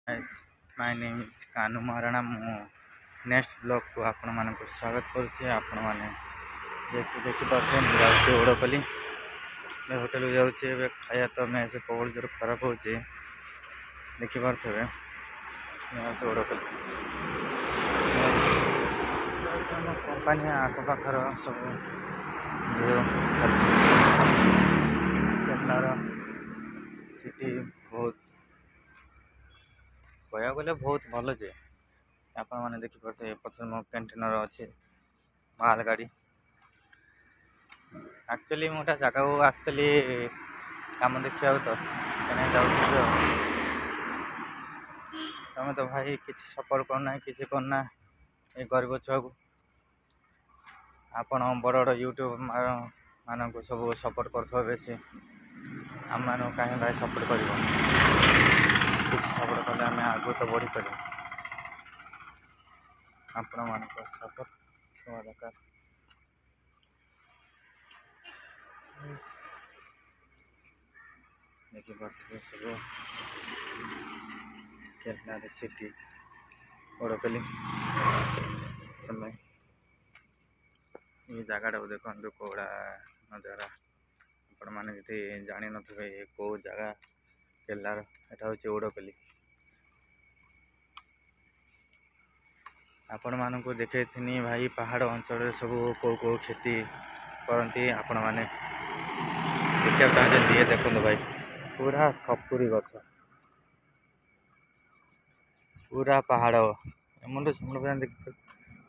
Guys, my name is Kanu Maharana. ମୁଁ next ବ୍ଲଗ୍କୁ ଆପଣମାନଙ୍କୁ ସ୍ୱାଗତ କରୁଛି। ଆପଣମାନେ ଯେହେତୁ ଦେଖିପାରୁଥିବେ ମୁଁ ଯାଉଛି ଓଡ଼ପଲ୍ଲୀ ହୋଟେଲକୁ ଯାଉଛି। ଏବେ ଖାଇବା ତ ମେସ୍ ପ୍ରବଳ ଜୋର ଖରାପ ହେଉଛି, ଦେଖିପାରୁଥିବେ ମୁଁ ଯାଉଛି ଓଡ଼ପଲ୍ଲୀ। ଆମ କମ୍ପାନୀ ଆଖପାଖର ସବୁ କେରଳାର ସିଟି ବହୁତ କହିବାକୁ ଗଲେ ବହୁତ ଭଲ ଯେ ଆପଣମାନେ ଦେଖିପାରୁଥିବେ ପଛରେ ମୋ କ୍ୟାଣ୍ଟିନର ଅଛି ମାଲ ଗାଡ଼ି। ଆକ୍ଚୁଆଲି ମୁଁ ଗୋଟେ ଜାଗାକୁ ଆସିଥିଲି କାମ ଦେଖିବାକୁ, ତ ସେଥିପାଇଁ ଯାଉଥିଲି। ତମେ ତ ଭାଇ କିଛି ସପୋର୍ଟ କରୁନାହିଁ, କିଛି କରୁନା ଏ ଗରିବ ଛୁଆକୁ। ଆପଣ ବଡ଼ ବଡ଼ ୟୁଟ୍ୟୁବ ମାନଙ୍କୁ ସବୁ ସପୋର୍ଟ କରୁଥିବ ବେଶୀ, ଆମମାନଙ୍କୁ କାହିଁ ଭାଇ ସପୋର୍ଟ କରିବ? କିଛି ସପୋର୍ଟ କଲେ ଆମେ ଆଗକୁ ତ ବଢ଼ିପାରିବୁ। ଆପଣମାନଙ୍କ ସପୋର୍ଟ ଥିବା ଦରକାର। ଦେଖିପାରୁଥିବେ ସବୁ କେରଳାର ସିଟି ଓଡ଼ପଲ୍ଲୀ। ତମେ ଏ ଜାଗାଟାକୁ ଦେଖନ୍ତୁ, କୋଉଡ଼ା ନଜାରା। ଆପଣମାନେ ଯଦି ଜାଣିନଥିବେ ଏ କେଉଁ ଜାଗା କେରଳାର, ଏଟା ହେଉଛି ଓଡ଼ପଲ୍ଲୀ। ଆପଣମାନଙ୍କୁ ଦେଖେଇଥିନି ଭାଇ ପାହାଡ଼ ଅଞ୍ଚଳରେ ସବୁ କେଉଁ କ୍ଷତି କରନ୍ତି। ଆପଣମାନେ ଦେଖିବାକୁ ଚାହୁଁଛନ୍ତି, ଇଏ ଦେଖନ୍ତୁ ଭାଇ ପୁରା ସପୁରି ଗଛ, ପୁରା ପାହାଡ଼ ଏମୁଣ୍ଡୁ ସେମୁଣ୍ଡ ପାଇଁ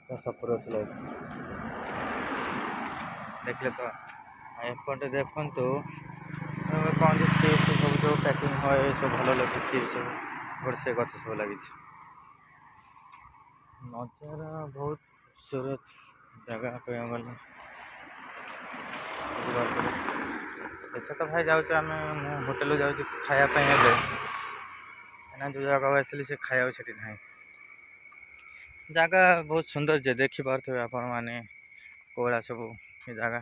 ପୁରା ସପୁରି ଗଛ ଲାଗୁଛି। ଦେଖିଲେ ତ ଏପଟେ ଦେଖନ୍ତୁ କ'ଣ ଚିପ୍ସ ସବୁ ଯେଉଁ ପ୍ୟାକିଂ ହୁଏ ସବୁ ଭଲ ଲାଗୁଛି। ଚିପ୍ସ ସବୁ ଗୋଟେ ସେ ଗଛ ସବୁ ଲାଗିଛି। ନଜାରା ବହୁତ ଖୁବସୁରତ ଜାଗା କହିବାକୁ ଗଲେ। ଏଛା ତ ଭାଇ ଯାଉଛୁ ମୁଁ ହୋଟେଲକୁ ଯାଉଛି ଖାଇବା ପାଇଁ। ଏବେ ଏଇନା ଯେଉଁ ଜାଗାକୁ ଆସିଥିଲି ସେ ଖାଇବାକୁ ସେଠି ନାହିଁ। ଜାଗା ବହୁତ ସୁନ୍ଦର ଯେ ଦେଖିପାରୁଥିବେ ଆପଣମାନେ କୋଉଡ଼ା ସବୁ ଏ ଜାଗା।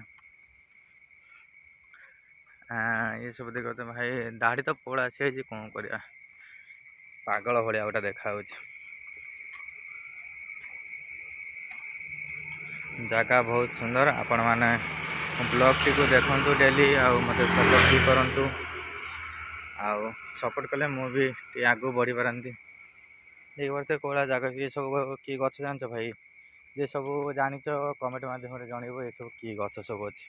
ଏସବୁ ଦେଖ ତ ଭାଇ ଦାଢ଼ି ତ ପୋଳା ଆସିଯାଇଛି, କ'ଣ କରିବା, ପାଗଳ ଭଳିଆ ଗୋଟେ ଦେଖାଯାଉଛି। ଜାଗା ବହୁତ ସୁନ୍ଦର। ଆପଣମାନେ ବ୍ଲଗ୍ଟିକୁ ଦେଖନ୍ତୁ ଡେଲି, ଆଉ ମୋତେ ସପୋର୍ଟ ବି କରନ୍ତୁ। ଆଉ ସପୋର୍ଟ କଲେ ମୁଁ ବି ଟିକେ ଆଗକୁ ବଢ଼ିପାରନ୍ତି। ଦେଖିପାରୁଥିବେ କୋଉଡ଼ା ଜାଗା କି ସବୁ କି ଗଛ ଜାଣିଛ ଭାଇ? ଯେ ସବୁ ଜାଣିଛ କମେଣ୍ଟ ମାଧ୍ୟମରେ ଜଣେଇବ ଏସବୁ କି ଗଛ ସବୁ ଅଛି।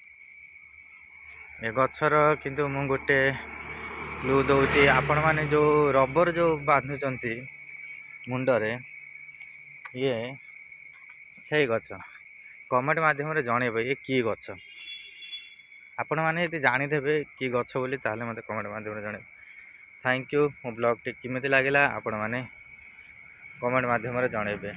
ଏ ଗଛର କିନ୍ତୁ ମୁଁ ଗୋଟେ କ୍ଲୁ ଦେଉଛି, ଆପଣମାନେ ଯେଉଁ ରବର ଯେଉଁ ବାନ୍ଧୁଛନ୍ତି ମୁଣ୍ଡରେ, ଇଏ ସେଇ ଗଛ। କମେଣ୍ଟ ମାଧ୍ୟମରେ ଜଣେଇବେ ଏ କି ଗଛ। ଆପଣମାନେ ଯଦି ଜାଣିଦେବେ କି ଗଛ ବୋଲି, ତାହେଲେ ମୋତେ କମେଣ୍ଟ ମାଧ୍ୟମରେ ଜଣେଇବେ। Thank you. ମୋ ବ୍ଲଗ୍ଟି କେମିତି ଲାଗିଲା ଆପଣମାନେ କମେଣ୍ଟ ମାଧ୍ୟମରେ ଜଣେଇବେ।